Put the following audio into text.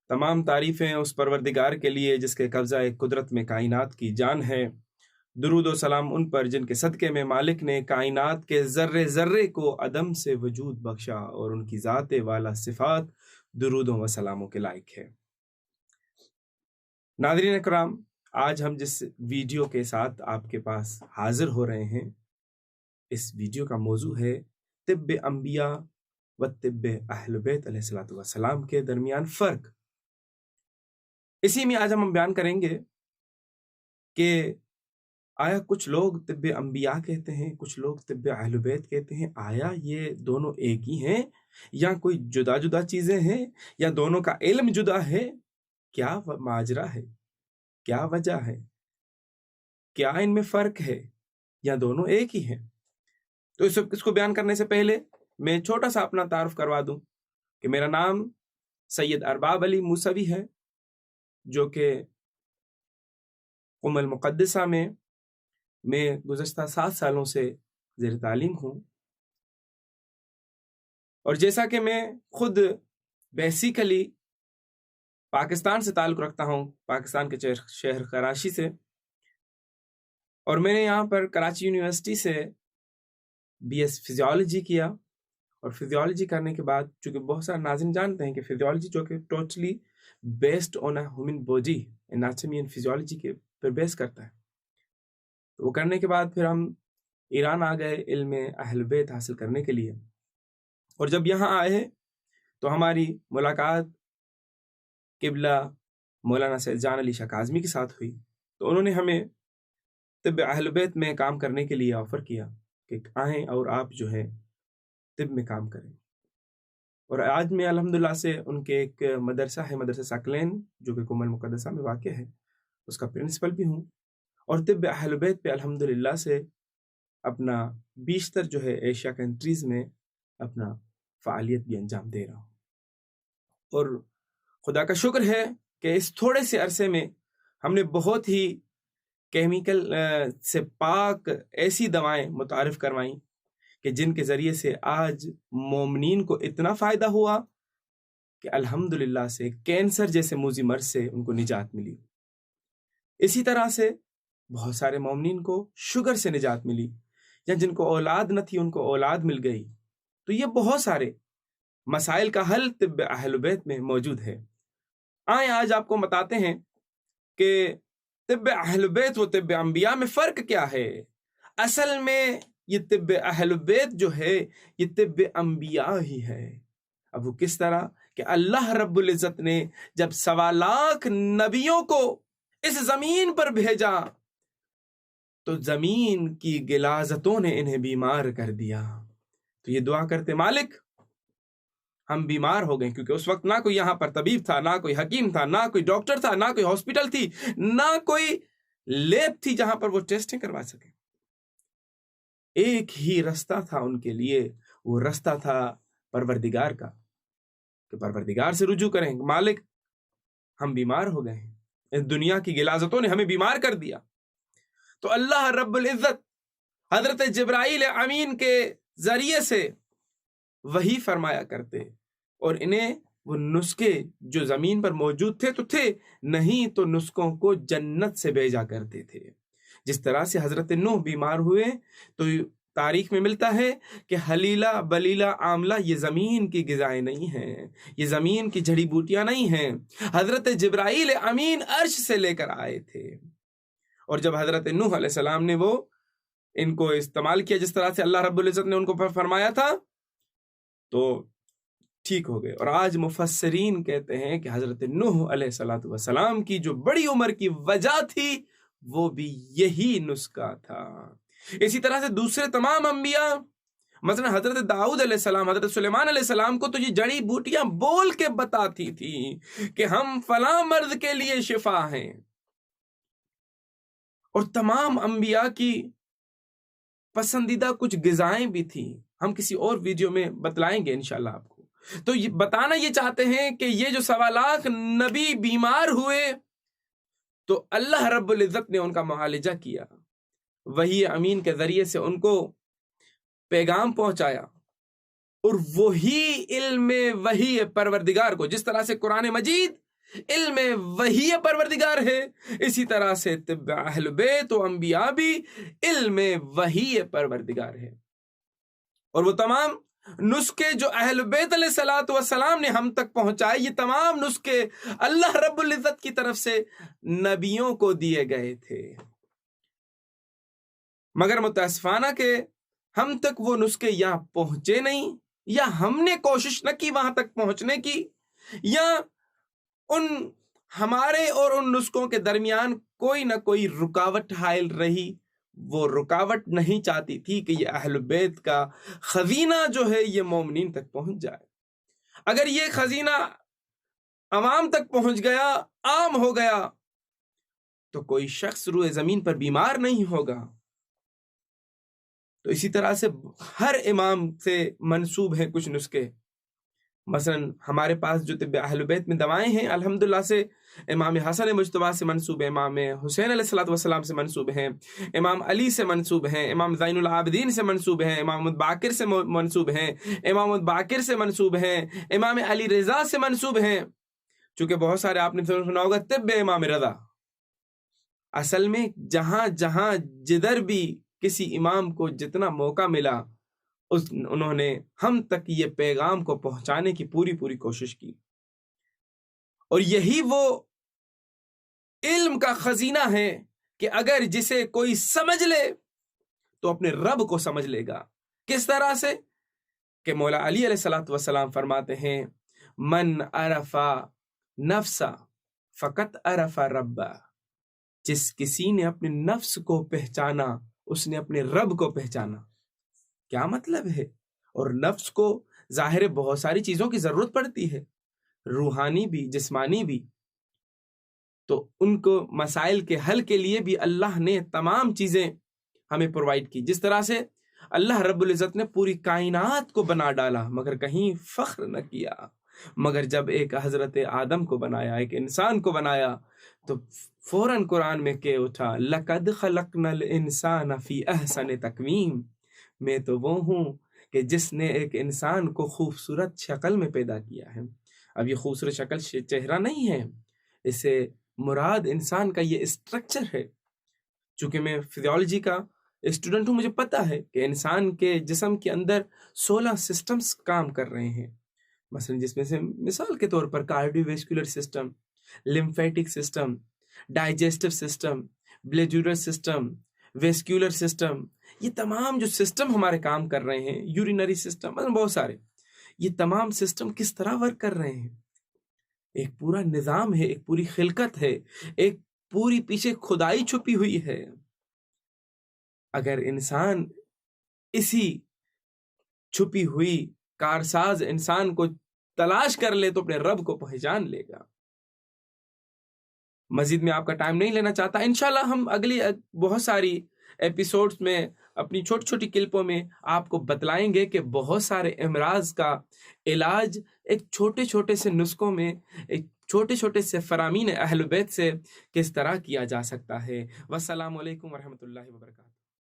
تمام تعریفیں اس پروردگار کے لیے جس کے قبضہ قدرت میں کائنات کی جان ہے۔ درود و سلام ان پر جن کے صدقے میں مالک نے کائنات کے ذرے ذرے کو عدم سے وجود بخشا اور ان کی ذات والا صفات درودوں و سلاموں کے لائق ہے۔ ناظرین اکرام، آج ہم جس ویڈیو کے ساتھ آپ کے پاس حاضر ہو رہے ہیں، اس ویڈیو کا موضوع ہے طب انبیاء و طب اہل بیت علیہ السلام کے درمیان فرق۔ اسی میں آج ہم بیان کریں گے کہ آیا کچھ لوگ طب انبیاء کہتے ہیں، کچھ لوگ طب اہل بیت کہتے ہیں، آیا یہ دونوں ایک ہی ہیں یا کوئی جدا جدا چیزیں ہیں یا دونوں کا علم جدا ہے؟ کیا ماجرا ہے؟ کیا وجہ ہے؟ کیا ان میں فرق ہے یا دونوں ایک ہی ہیں؟ تو اس کو بیان کرنے سے پہلے میں چھوٹا سا اپنا تعارف کروا دوں کہ میرا نام سید ارباب علی موسوی ہے، جو کہ ام المقدسہ میں گزشتہ 7 سالوں سے زیر تعلیم ہوں، اور جیسا کہ میں خود بیسیکلی پاکستان سے تعلق رکھتا ہوں، پاکستان کے شہر کراچی سے، اور میں نے یہاں پر کراچی یونیورسٹی سے BS فزیالوجی کیا، اور فزیالوجی کرنے کے بعد چونکہ بہت سارے ناظرین جانتے ہیں کہ فزیالوجی جو کہ totally based on a human body, anatomy and physiology کے پر بیس کرتا ہے، تو وہ کرنے کے بعد پھر ہم ایران آ گئے علم اہل بیت حاصل کرنے کے لیے، اور جب یہاں آئے تو ہماری ملاقات قبلہ مولانا سید جان علی شاہ کاظمی کے ساتھ ہوئی، تو انہوں نے ہمیں طب اہل بیت میں کام کرنے کے لیے آفر کیا کہ آئیں اور آپ جو ہے طب میں کام کریں، اور آج میں الحمدللہ سے ان کے ایک مدرسہ ہے، مدرسہ ثقلین، جو کہ ام المقدسہ میں واقع ہے، اس کا پرنسپل بھی ہوں، اور طب اہل بیت پہ الحمدللہ سے اپنا بیشتر جو ہے ایشیا کنٹریز میں اپنا فعالیت بھی انجام دے رہا ہوں، اور خدا کا شکر ہے کہ اس تھوڑے سے عرصے میں ہم نے بہت ہی کیمیکل سے پاک ایسی دوائیں متعارف کروائیں کہ جن کے ذریعے سے آج مومنین کو اتنا فائدہ ہوا کہ الحمدللہ سے کینسر جیسے موذی مرض سے ان کو نجات ملی۔ اسی طرح سے بہت سارے مومنین کو شوگر سے نجات ملی، یا جن کو اولاد نہ تھی ان کو اولاد مل گئی۔ تو یہ بہت سارے مسائل کا حل طب اہل بیت میں موجود ہے۔ آئیں آج آپ کو بتاتے ہیں کہ طب اہل بیت و طب انبیاء میں فرق کیا ہے۔ اصل میں یہ طب اہل بیت جو ہے یہ طب انبیاء ہی ہے۔ اب وہ کس طرح کہ اللہ رب العزت نے جب 1.25 لاکھ نبیوں کو اس زمین پر بھیجا تو زمین کی غلاظتوں نے انہیں بیمار کر دیا، تو یہ دعا کرتے مالک ہم بیمار ہو گئے، کیونکہ اس وقت نہ کوئی یہاں پر طبیب تھا، نہ کوئی حکیم تھا، نہ کوئی ڈاکٹر تھا، نہ کوئی ہاسپٹل تھی، نہ کوئی لیب تھی جہاں پر وہ ٹیسٹنگ کروا سکے۔ ایک ہی رستہ تھا ان کے لیے، وہ رستہ تھا پروردگار کا، کہ پروردگار سے رجوع کریں، مالک ہم بیمار ہو گئے ہیں، اس دنیا کی غلاظتوں نے ہمیں بیمار کر دیا۔ تو اللہ رب العزت حضرت جبرائیل امین کے ذریعے سے وہی فرمایا کرتے، اور انہیں وہ نسخے جو زمین پر موجود تھے تو تھے، نہیں تو نسخوں کو جنت سے بھیجا کرتے تھے۔ جس طرح سے حضرت نوح بیمار ہوئے تو تاریخ میں ملتا ہے کہ حلیلہ بلیلہ آملہ یہ زمین کی غذائیں نہیں ہیں، یہ زمین کی جڑی بوٹیاں نہیں ہیں، حضرت جبرائیل امین عرش سے لے کر آئے تھے، اور جب حضرت نوح علیہ السلام نے وہ ان کو استعمال کیا جس طرح سے اللہ رب العزت نے ان کو فرمایا تھا تو ٹھیک ہو گئے۔ اور آج مفسرین کہتے ہیں کہ حضرت نوح علیہ السلام کی جو بڑی عمر کی وجہ تھی وہ بھی یہی نسخہ تھا۔ اسی طرح سے دوسرے تمام انبیاء، مثلا حضرت داؤد علیہ السلام، حضرت سلیمان علیہ السلام کو تو یہ جڑی بوٹیاں بول کے بتاتی تھی کہ ہم فلاں مرض کے لیے شفا ہیں، اور تمام انبیاء کی پسندیدہ کچھ غذائیں بھی تھیں، ہم کسی اور ویڈیو میں بتلائیں گے انشاءاللہ آپ کو۔ تو یہ بتانا یہ چاہتے ہیں کہ یہ جو 1.25 لاکھ نبی بیمار ہوئے تو اللہ رب العزت نے ان کا معالجہ کیا، وحی امین کے ذریعے سے ان کو پیغام پہنچایا، اور وہی علم وحی پروردگار کو، جس طرح سے قرآن مجید علم وحی پروردگار ہے، اسی طرح سے طب اہل بیت و انبیاء بھی علم وحی پروردگار ہے۔ اور وہ تمام نسخے جو اہل بیت علیہ الصلوۃ والسلام نے ہم تک پہنچائے، یہ تمام نسخے اللہ رب العزت کی طرف سے نبیوں کو دیے گئے تھے، مگر متاسفانہ کہ ہم تک وہ نسخے یا پہنچے نہیں، یا ہم نے کوشش نہ کی وہاں تک پہنچنے کی، یا ان ہمارے اور ان نسخوں کے درمیان کوئی نہ کوئی رکاوٹ حائل رہی۔ وہ رکاوٹ نہیں چاہتی تھی کہ یہ اہل بیت کا خزینہ جو ہے یہ مومنین تک پہنچ جائے۔ اگر یہ خزینہ عوام تک پہنچ گیا، عام ہو گیا، تو کوئی شخص روئے زمین پر بیمار نہیں ہوگا۔ تو اسی طرح سے ہر امام سے منسوب ہیں کچھ نسخے۔ مثلا ہمارے پاس جو طب اہل بیت میں دوائیں ہیں، الحمدللہ سے امام حسن مجتبیٰ سے منسوب ہیں، امام حسین علیہ الصلوۃ والسلام سے منسوب ہیں، امام علی سے منسوب ہیں، امام زین العابدین سے منسوب ہیں، امام محمد باقر سے منسوب ہیں، امام محمد باقر سے منسوب ہیں، امام علی رضا سے منسوب ہیں۔ چونکہ بہت سارے آپ نے سنا ہوگا طب امام رضا، اصل میں جہاں جہاں جدھر بھی کسی امام کو جتنا موقع ملا انہوں نے ہم تک یہ پیغام کو پہنچانے کی پوری کوشش کی۔ اور یہی وہ علم کا خزینہ ہے کہ اگر جسے کوئی سمجھ لے تو اپنے رب کو سمجھ لے گا۔ کس طرح سے؟ کہ مولا علی علیہ الصلوۃ والسلام فرماتے ہیں، من عرف نفسا فقط عرف ربا، جس کسی نے اپنے نفس کو پہچانا اس نے اپنے رب کو پہچانا۔ کیا مطلب ہے؟ اور نفس کو ظاہر بہت ساری چیزوں کی ضرورت پڑتی ہے، روحانی بھی جسمانی بھی، تو ان کو مسائل کے حل کے لیے بھی اللہ نے تمام چیزیں ہمیں پرووائڈ کی۔ جس طرح سے اللہ رب العزت نے پوری کائنات کو بنا ڈالا مگر کہیں فخر نہ کیا، مگر جب ایک حضرت آدم کو بنایا، ایک انسان کو بنایا، تو فوراً قرآن میں کہہ اٹھا، لَقَدْ خَلَقْنَا الْإِنسَانَ فِي أَحْسَنِ تَقْوِيمٍ، میں تو وہ ہوں کہ جس نے ایک انسان کو خوبصورت شکل میں پیدا کیا ہے۔ اب یہ خوبصورت شکل چہرہ نہیں ہے، اس سے مراد انسان کا یہ اسٹرکچر ہے۔ چونکہ میں فزیولوجی کا اسٹوڈنٹ ہوں، مجھے پتہ ہے کہ انسان کے جسم کے اندر 16 سسٹمز کام کر رہے ہیں، مثلا جس میں سے مثال کے طور پر cardio vascular system, lymphatic system, digestive system, glandular system, vascular system, یہ تمام جو سسٹم ہمارے کام کر رہے ہیں، یورینری سسٹم، مثلا بہت سارے، یہ تمام سسٹم کس طرح ورک کر رہے ہیں؟ ایک پورا نظام ہے، ایک پوری خلقت ہے، ایک پوری پیچھے کھدائی چھپی ہوئی ہے۔ اگر انسان اسی چھپی ہوئی کارساز انسان کو تلاش کر لے تو اپنے رب کو پہچان لے گا۔ مزید میں آپ کا ٹائم نہیں لینا چاہتا، انشاءاللہ ہم اگلی بہت ساری ایپیسوڈز میں اپنی چھوٹی چھوٹی کلپوں میں آپ کو بتلائیں گے کہ بہت سارے امراض کا علاج ایک چھوٹے چھوٹے سے نسخوں میں، ایک چھوٹے چھوٹے سے فرامین اہل بیت سے کس طرح کیا جا سکتا ہے۔ والسلام علیکم ورحمۃ اللہ وبرکاتہ۔